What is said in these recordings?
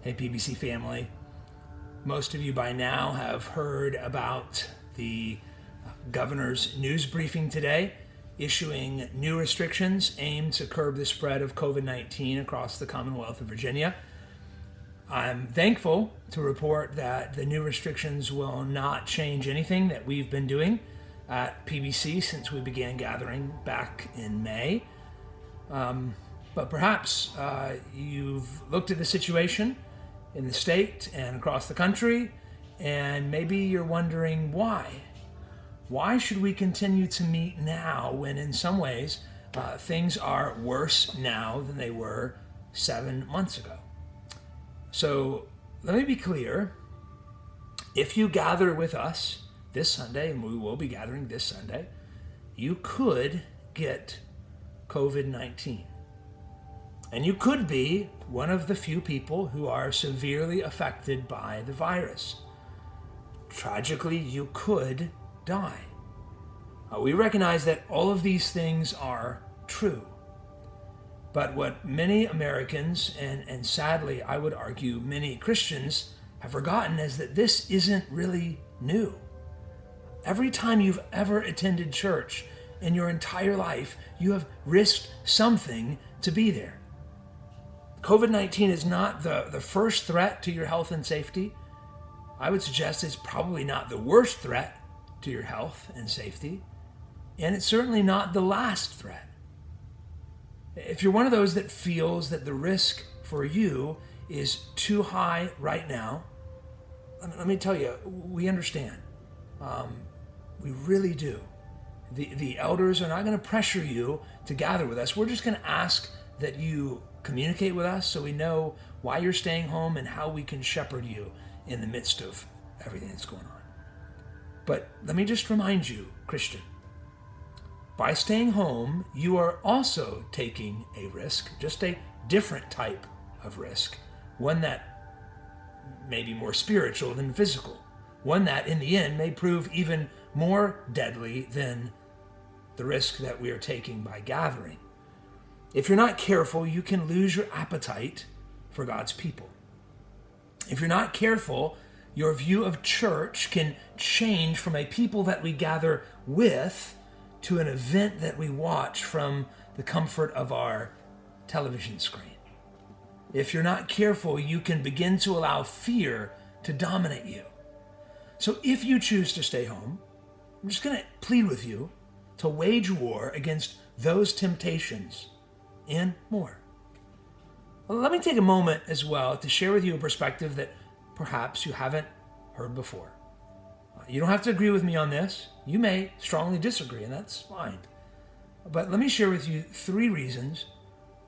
Hey, PBC family. Most of you by now have heard about the governor's news briefing today, issuing new restrictions aimed to curb the spread of COVID-19 across the Commonwealth of Virginia. I'm thankful to report that the new restrictions will not change anything that we've been doing at PBC since we began gathering back in May. But perhaps you've looked at the situation in the state and across the country, and maybe you're wondering why. Why should we continue to meet now when in some ways things are worse now than they were 7 months ago? So let me be clear. If you gather with us this Sunday, and we will be gathering this Sunday, you could get COVID-19. And you could be one of the few people who are severely affected by the virus. Tragically, you could die. We recognize that all of these things are true. But what many Americans, and sadly I would argue many Christians, have forgotten is that this isn't really new. Every time you've ever attended church in your entire life, you have risked something to be there. COVID-19 is not the first threat to your health and safety. I would suggest it's probably not the worst threat to your health and safety. And it's certainly not the last threat. If you're one of those that feels that the risk for you is too high right now, let me tell you, we understand. We really do. The elders are not going to pressure you to gather with us. We're just going to ask that you communicate with us so we know why you're staying home and how we can shepherd you in the midst of everything that's going on. But let me just remind you, Christian, by staying home, you are also taking a risk, just a different type of risk, one that may be more spiritual than physical, one that in the end may prove even more deadly than the risk that we are taking by gathering. If you're not careful, you can lose your appetite for God's people. If you're not careful, your view of church can change from a people that we gather with to an event that we watch from the comfort of our television screen. If you're not careful, you can begin to allow fear to dominate you. So if you choose to stay home, I'm just going to plead with you to wage war against those temptations and more. Well, let me take a moment as well to share with you a perspective that perhaps you haven't heard before. You don't have to agree with me on this. You may strongly disagree, and that's fine. But let me share with you 3 reasons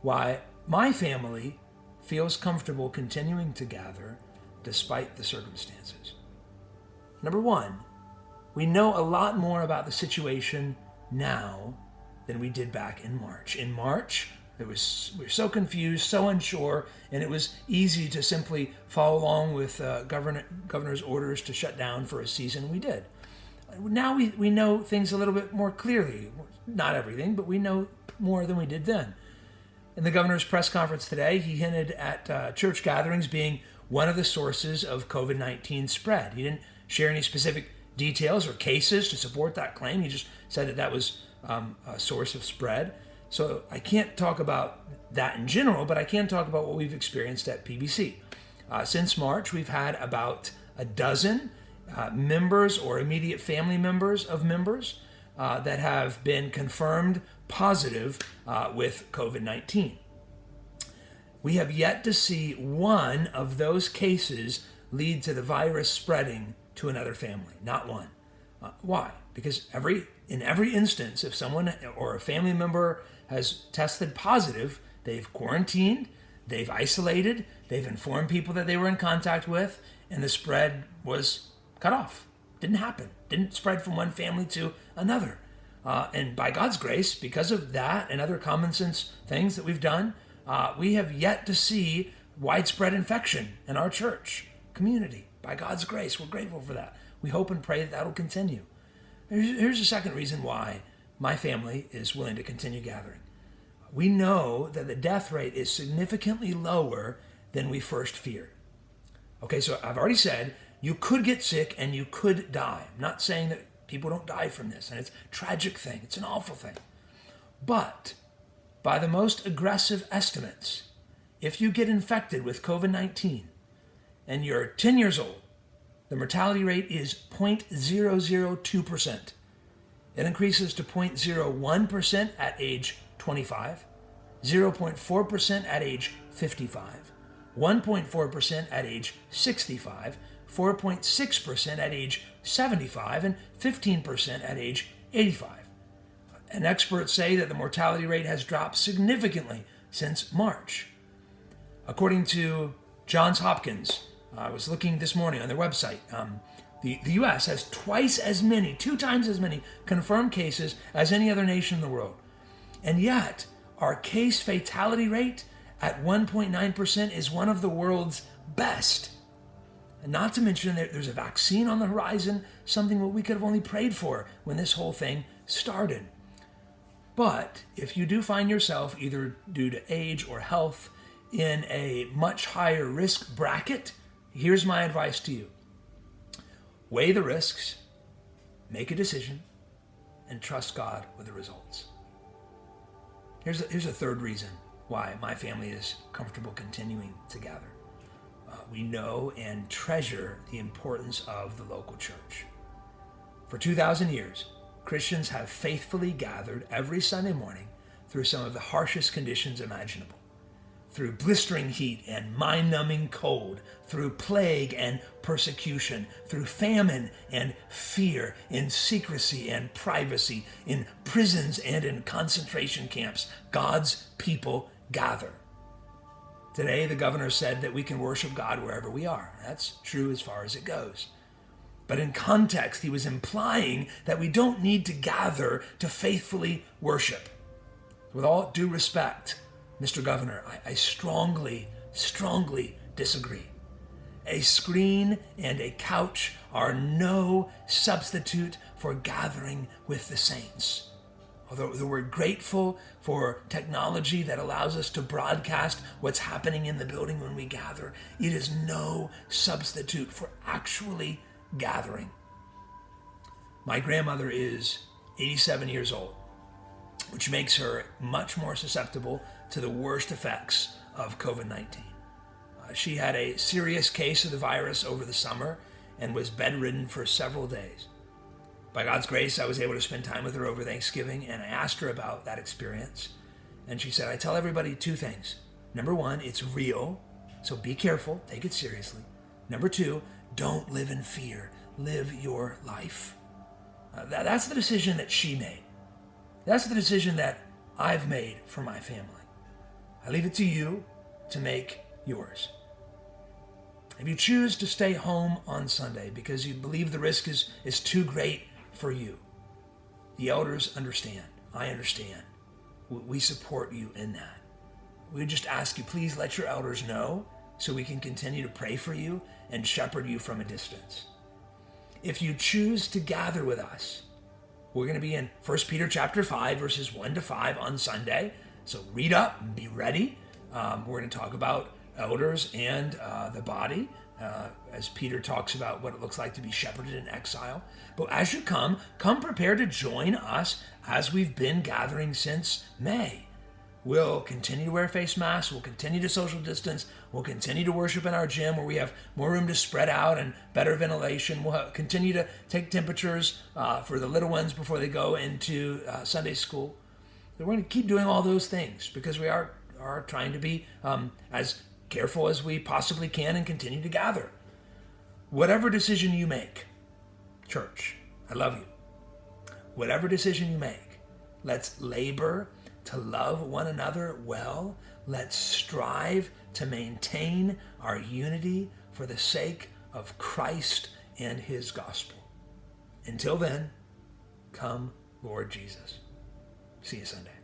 why my family feels comfortable continuing to gather despite the circumstances. Number 1, we know a lot more about the situation now than we did back in March. In March, we were so confused, so unsure, and it was easy to simply follow along with governor's orders to shut down for a season. We did. Now we know things a little bit more clearly. Not everything, but we know more than we did then. In the governor's press conference today, he hinted at church gatherings being one of the sources of COVID-19 spread. He didn't share any specific details or cases to support that claim. He just said that was a source of spread. So I can't talk about that in general, but I can talk about what we've experienced at PBC. Since March, we've had about a dozen members or immediate family members of members that have been confirmed positive with COVID-19. We have yet to see one of those cases lead to the virus spreading to another family, not one. Why? Because in every instance, if someone or a family member has tested positive, they've quarantined, they've isolated, they've informed people that they were in contact with, and the spread was cut off. Didn't happen. Didn't spread from one family to another. And by God's grace, because of that and other common sense things that we've done, we have yet to see widespread infection in our church community. By God's grace, we're grateful for that. We hope and pray that that'll continue. Here's the second reason why my family is willing to continue gathering. We know that the death rate is significantly lower than we first feared. Okay, so I've already said you could get sick and you could die. I'm not saying that people don't die from this, and it's a tragic thing. It's an awful thing. But by the most aggressive estimates, if you get infected with COVID-19 and you're 10 years old, the mortality rate is 0.002%. It increases to 0.01% at age 25, 0.4% at age 55, 1.4% at age 65, 4.6% at age 75, and 15% at age 85. And experts say that the mortality rate has dropped significantly since March. According to Johns Hopkins, I was looking this morning on their website, the U.S. has two times as many confirmed cases as any other nation in the world. And yet, our case fatality rate at 1.9% is one of the world's best. And not to mention that there's a vaccine on the horizon, something that we could have only prayed for when this whole thing started. But if you do find yourself, either due to age or health, in a much higher risk bracket, here's my advice to you. Weigh the risks, make a decision, and trust God with the results. Here's a third reason why my family is comfortable continuing to gather. We know and treasure the importance of the local church. For 2,000 years, Christians have faithfully gathered every Sunday morning through some of the harshest conditions imaginable. Through blistering heat and mind-numbing cold, through plague and persecution, through famine and fear, in secrecy and privacy, in prisons and in concentration camps, God's people gather. Today, the governor said that we can worship God wherever we are. That's true as far as it goes. But in context, he was implying that we don't need to gather to faithfully worship. With all due respect, Mr. Governor, I strongly disagree. A screen and a couch are no substitute for gathering with the saints. Although we're grateful for technology that allows us to broadcast what's happening in the building when we gather, it is no substitute for actually gathering. My grandmother is 87 years old, which makes her much more susceptible to the worst effects of COVID-19. She had a serious case of the virus over the summer and was bedridden for several days. By God's grace, I was able to spend time with her over Thanksgiving, and I asked her about that experience. And she said, I tell everybody two things. Number one, it's real, so be careful, take it seriously. Number two, don't live in fear, live your life. That's the decision that she made. That's the decision that I've made for my family. I leave it to you to make yours. If you choose to stay home on Sunday because you believe the risk is too great for you, the elders understand. I understand. We support you in that. We just ask you, please let your elders know so we can continue to pray for you and shepherd you from a distance. If you choose to gather with us, we're going to be in 1 Peter chapter 5, verses 1-5 on Sunday. So read up and be ready. We're going to talk about elders and the body, as Peter talks about what it looks like to be shepherded in exile. But as you come prepared to join us as we've been gathering since May. We'll continue to wear face masks. We'll continue to social distance. We'll continue to worship in our gym where we have more room to spread out and better ventilation. We'll continue to take temperatures for the little ones before they go into Sunday school. We're going to keep doing all those things because we are trying to be as careful as we possibly can and continue to gather. Whatever decision you make, church, I love you. Whatever decision you make, let's labor to love one another well. Let's strive to maintain our unity for the sake of Christ and his gospel. Until then, come, Lord Jesus. See you Sunday.